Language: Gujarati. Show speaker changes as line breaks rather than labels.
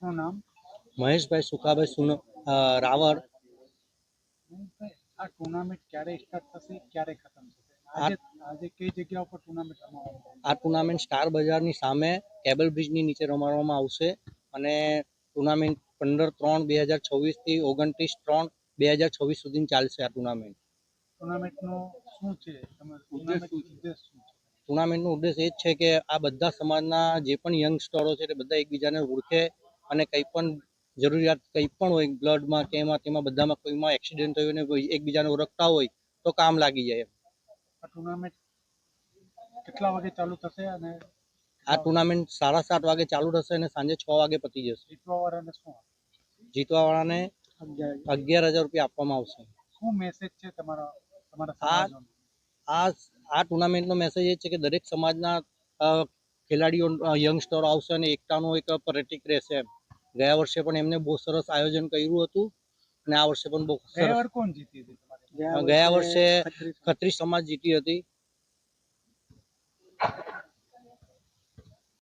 આપનું નામ?
મહેશભાઈ સુખાભાઈ રાવળ.
આ ટુર્નામેન્ટ ક્યારે સ્ટાર્ટ થશે, ક્યારે ખતમ થશે? આજે કઈ જગ્યા ઉપર ટુર્નામેન્ટ રમાવામાં?
આ ટુર્નામેન્ટ સ્ટાર બજારની સામે કેબલ બ્રિજની નીચે રમાડવામાં આવશે અને ટુર્નામેન્ટ 15/3/2026 થી 29/3/2026 સુધી ચાલશે. આ
ટુર્નામેન્ટનો શું છે, ઉદ્દેશ શું છે?
ટુર્નામેન્ટનો ઉદ્દેશ એ જ છે કે આ બધા સમાજના જે પણ યંગસ્ટરો છે તે બધા એકબીજાને ઓળખે અને કંઈ પણ જરૂરિયાત કંઈ પણ હોય બ્લડમાં કે એમાં તેમાં બધામાં કોઈમાં એક્સિડન્ટ થયું ને કોઈ એકબીજાને ઓળખતા હોય તો કામ લાગી જાય.
આ ટુર્નામેન્ટ કેટલા વાગે ચાલુ થશે અને
આ ટુર્નામેન્ટ 7:30 વાગે ચાલુ થશે અને સાંજે 6 વાગે પતી જશે.
જીતવાવાળાને શું?
જીતવાવાળાને 11,000 રૂપિયા આપવામાં આવશે.
શું મેસેજ છે તમારા
સમાજનો? આ ટુર્નામેન્ટનો મેસેજ એ છે કે દરેક સમાજના ખેલાડીઓ યંગસ્ટરો આવશે અને એકતાનો એક પ્રતીક રહેશે. ગયા વર્ષે પણ એમને બહુ સરસ આયોજન કર્યું હતું અને આ વર્ષે પણ બહુ સરસ.
કોણ જીતી હતી?
ગયા વર્ષે ખત્રી સમાજ જીતી હતી.